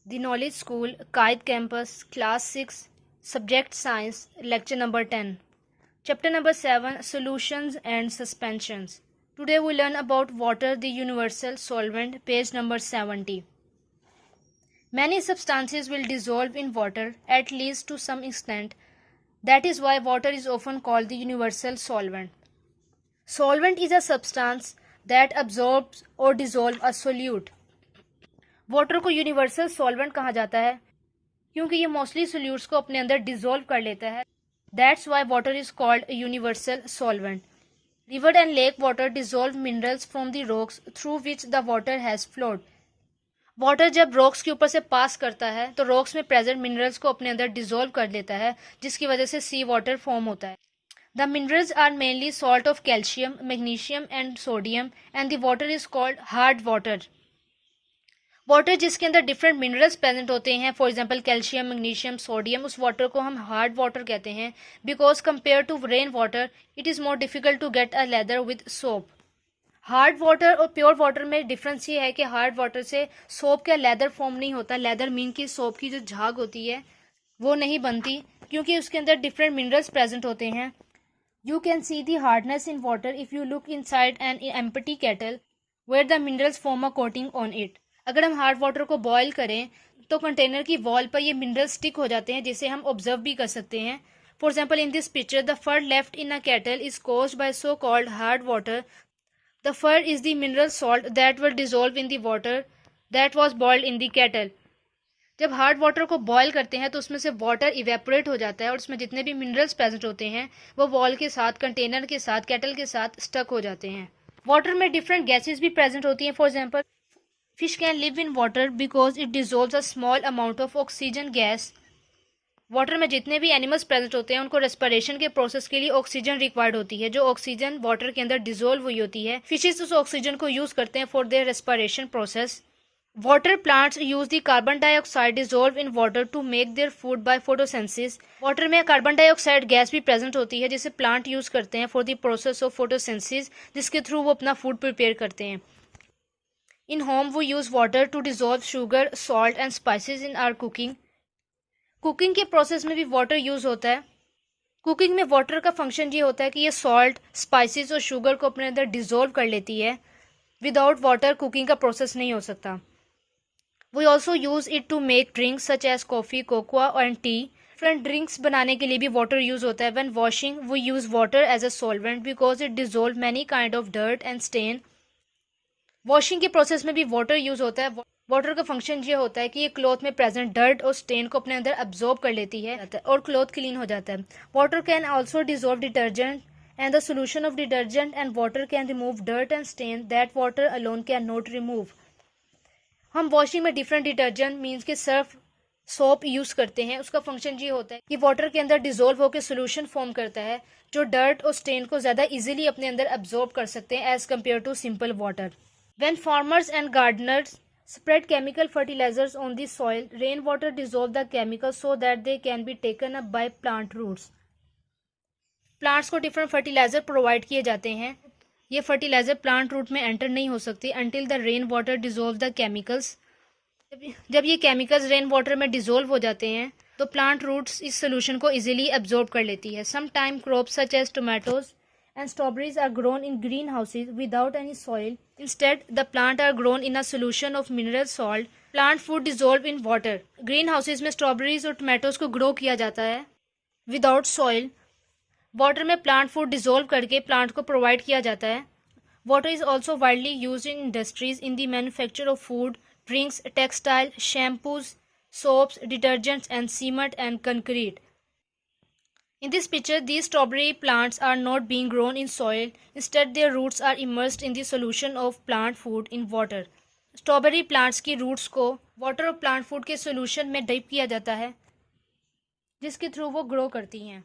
The Knowledge School, Kite Campus, Class 6, Subject Science, Lecture number 10. Chapter number 7, Solutions and Suspensions. Today we learn about water, the universal solvent, page number 70. Many substances will dissolve in water, at least to some extent. That is why water is often called the universal solvent. Solvent is a substance that absorbs or dissolves a solute. Water को universal solvent कहा जाता है क्योंकि ये mostly solutes को अपने अंदर dissolve कर लेता है. That's why water is called universal solvent. River and lake water dissolve minerals from the rocks through which the water has flowed. Water जब रॉक्स के ऊपर से पास करता है तो रॉक्स में प्रेजेंट मिनरल्स को अपने अंदर डिसॉल्व कर लेता है, जिसकी वजह से सी वाटर फॉर्म होता है. The minerals are mainly salt of calcium, magnesium and sodium and the water is called hard water. Water जिसके अंदर डिफरेंट मिनरल्स प्रेजेंट होते हैं, for example calcium, magnesium, sodium, उस वाटर को हम हार्ड वाटर कहते हैं. Because compare to rain water it is more difficult to get a lather with soap. Hard water और प्योर वाटर में डिफरेंस ये है कि हार्ड वाटर से सोप का लेदर फॉर्म नहीं होता. लेदर मीन की सोप की जो झाग होती है वो नहीं बनती क्योंकि उसके अंदर डिफरेंट मिनरल्स प्रेजेंट होते हैं. You can see the hardness in water if you look inside an empty kettle where the minerals form a coating on it. अगर हम हार्ड वाटर को बॉयल करें तो कंटेनर की वॉल पर ये मिनरल स्टिक हो जाते हैं, जिसे हम ऑब्जर्व भी कर सकते हैं. For example in this picture the fur left in a kettle is caused by so called hard water. The fur is the mineral salt that will dissolve in the water that was boiled in the kettle. जब hard water को boil करते हैं तो उसमें से water evaporate हो जाता है और उसमें जितने भी मिनरल्स प्रेजेंट होते हैं वो वॉल के साथ, कंटेनर के साथ, केटल के साथ स्टक हो जाते हैं. वाटर में डिफरेंट गैसेज भी प्रेजेंट होती हैं. For example fish can live in water because it dissolves a small amount of oxygen gas. Water में जितने भी एनिमल्स प्रेजेंट होते हैं उनको रेस्पिरेशन के प्रोसेस के लिए ऑक्सीजन रिक्वायर्ड होती है, जो ऑक्सीजन वाटर के अंदर डिसॉल्व हुई होती है. फिशेस उस ऑक्सीजन को यूज करते हैं for their respiration process. Water plants use the carbon dioxide dissolve in water to make their food by photosynthesis. Water में कार्बन डाइऑक्साइड गैस भी प्रेजेंट होती है जिसे प्लांट यूज करते हैं for the process of photosynthesis, जिसके through वो अपना फूड प्रिपेयर करते हैं. In home, we use water to dissolve sugar, salt and spices in our cooking. Cooking के प्रोसेस में भी वाटर यूज होता है. कुकिंग में वाटर का फंक्शन ये होता है कि ये सॉल्ट, स्पाइसेस और शुगर को अपने अंदर डिसॉल्व कर लेती है. विदाउट वाटर कुकिंग का प्रोसेस नहीं हो सकता. We also use it to make drinks such as coffee, cocoa and tea. Different drinks बनाने के लिए भी वाटर यूज होता है. When washing we use water as a solvent because it dissolve many kind of dirt and stain. Washing के process में भी water use होता है. वाटर का फंक्शन ये होता है कि ये क्लॉथ में प्रेजेंट डर्ट और स्टेन को अपने अंदर अब्जॉर्ब कर लेती है और क्लॉथ क्लीन हो जाता है. Water can also dissolve detergent and the solution of detergent and water can remove dirt and stain that water alone can not remove. हम वॉशिंग में डिफरेंट डिटर्जेंट मीन्स के सर्फ, सोप यूज करते हैं. उसका function ये होता है कि वाटर के अंदर डिसॉल्व होकर सोल्यूशन फॉर्म करता है जो डर्ट और स्टेन को ज्यादा इजीली अपने अंदर अब्जॉर्ब कर सकते हैं as compare to simple water. When farmers and gardeners spread chemical fertilizers on the soil, rainwater dissolve the chemicals so that they can be taken up by plant roots. Plants को different fertilizer provide किए जाते हैं. ये fertilizer plant root में enter नहीं हो सकती until the rainwater dissolve the chemicals. जब ये chemicals rainwater में dissolve हो जाते हैं तो plant roots इस solution को easily absorb कर लेती है. Sometime crops such as tomatoes and strawberries are grown in greenhouses without any soil. Instead, the plant are grown in a solution of mineral salt. Plant food dissolved in water. Greenhouses में strawberries और tomatoes को grow किया जाता है without soil. Water में plant food dissolve करके plant को provide किया जाता है. Water is also widely used in industries in the manufacture of food, drinks, textile, shampoos, soaps, detergents and cement and concrete. In this picture, these strawberry plants are not being grown in soil. Instead, their roots are immersed in the solution of plant food in water. Strawberry plants की roots को water और plant food के solution में dip किया जाता है जिसके through वो grow करती हैं.